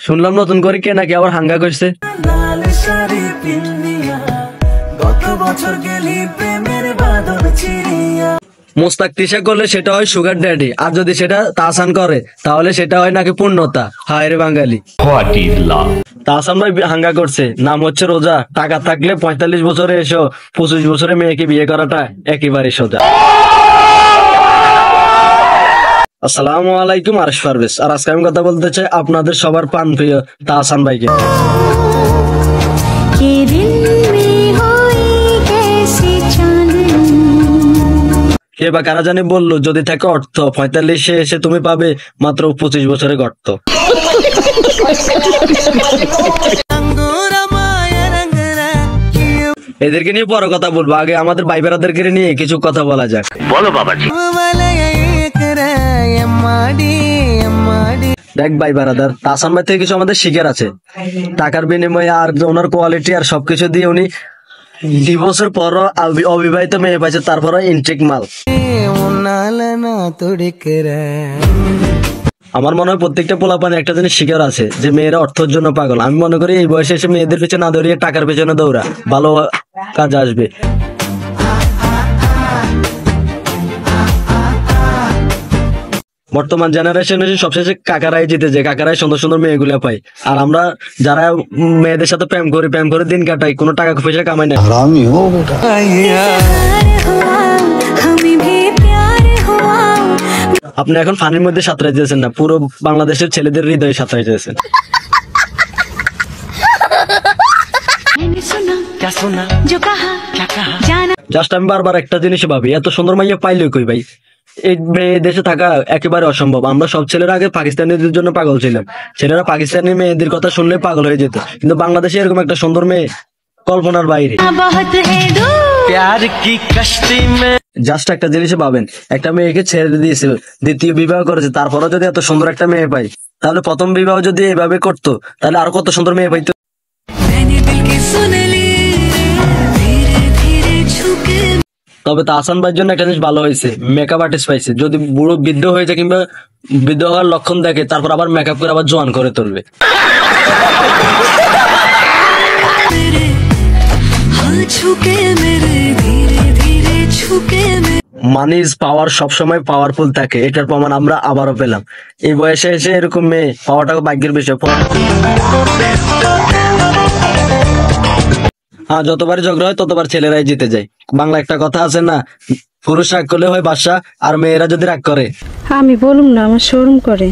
শুনলাম নতুন করে কে নাকি আবার হাঙ্গা করছে। মোস্তাক তিশা করলে সেটা হয় সুগার ড্যাডি, আর যদি সেটা তাহসান করে তাহলে সেটা হয় নাকি পূর্ণতা। হায় রে বাঙালি, তাহসান ভাই হাঙ্গা করছে, নাম হচ্ছে রোজা। টাকা থাকলে 45 বছরে এসো 25 বছরে মেয়েকে বিয়ে করাটা একেবারে সোজা। আসসালামু আলাইকুম, আরশ পারভেজ। আর আজকে আমি কথা বলতে চাই আপনাদের সবার প্রাণ প্রিয় তাহসান ভাইকে। কে বা কারা জানি বললো যদি থাকে অর্থ 45-এ এসে তুমি পাবে মাত্র 25 বছরে গর্ত। এদেরকে নিয়ে বড় কথা বলবো, আগে আমাদের ভাই বেড়াদেরকে নিয়ে কিছু কথা বলা যাক। বলো বাবাজি। দেখ ভাই বেড়াদার, তাহসান ভাই থেকে কিছু আমাদের শিখার আছে। টাকার বিনিময়ে আর ওনার কোয়ালিটি আর সবকিছু দিয়ে উনি ডিভোর্সের পরও অবিবাহিত মেয়ে পাইছে, তারপরে ইনটেক মাল। আমার মনে হয় প্রত্যেকটা পোলাপানে একটা জিনিস শিকার আছে যে মেয়েরা অর্থের জন্য পাগল। আমি মনে করি এই বয়সে এসে মেয়েদের পিছনে না দৌড়িয়ে টাকার পেছনে দৌড়া, ভালো কাজ আসবে। বর্তমান জেনারেশন সবশেষে কাকারাই জিতে যায়, কাকারাই সুন্দর সুন্দর মেয়েগুলা পাই। আর আমরা যারা মেয়েদের সাথে প্রেম করে দিন কাটাই, কোনো টাকা পয়সা কামাই না। আপনি এখন ফানির মধ্যে সাঁতরাই দিয়েছেন না, পুরো বাংলাদেশের ছেলেদের হৃদয়ে সাঁতরাই দিয়েছেন। জাস্ট আমি বারবার একটা জিনিস ভাবি, এত সুন্দর মাইয়া পাইলে কই ভাই? এই দেশে থাকা একেবারে অসম্ভব। আমরা সব ছেলেরা আগে পাকিস্তানিদের জন্য পাগল ছিলাম, ছেলেরা পাকিস্তানি মেয়েদের কথা শুনলে পাগল হয়ে যেত। কিন্তু বাংলাদেশে এরকম একটা সুন্দর মেয়ে কল্পনার বাইরে। জাস্ট একটা জিনিস ভাবেন, একটা মেয়েকে ছেড়ে দিয়েছে, দ্বিতীয় বিবাহ করেছে, তারপরে যদি এত সুন্দর একটা মেয়ে পাই, তাহলে প্রথম বিবাহ যদি এভাবে করতো তাহলে আরো কত সুন্দর মেয়ে পাইতো। তবে তাহসান ভাইয়ের জন্য একটা জিনিস ভালো হয়েছে, মেকআপ আর্টিস্ট পাইছে। যদি বুড়ো বৃদ্ধ হয়ে যায় কিংবা বৃদ্ধ হওয়ার লক্ষণ দেখে, তারপর আবার মেকআপ করে আবার জোয়ান করে তুলবে। মানি ইজ পাওয়ার, সবসময় পাওয়ারফুল থাকে, এটার প্রমাণ আমরা আবারও পেলাম। এই বয়সে এসে এরকম মেয়ে পাওয়াটাও ভাগ্যের বিষয়। হ্যাঁ, যতবার ঝগড়া হয় ততবার ছেলেরাই জিতে যায়। বাংলা একটা কথা আছে না, পুরুষ রাগ করলে হয় বাদশা, আর মেয়েরা যদি রাগ করে আমি বলুম না, আমার শরম করে।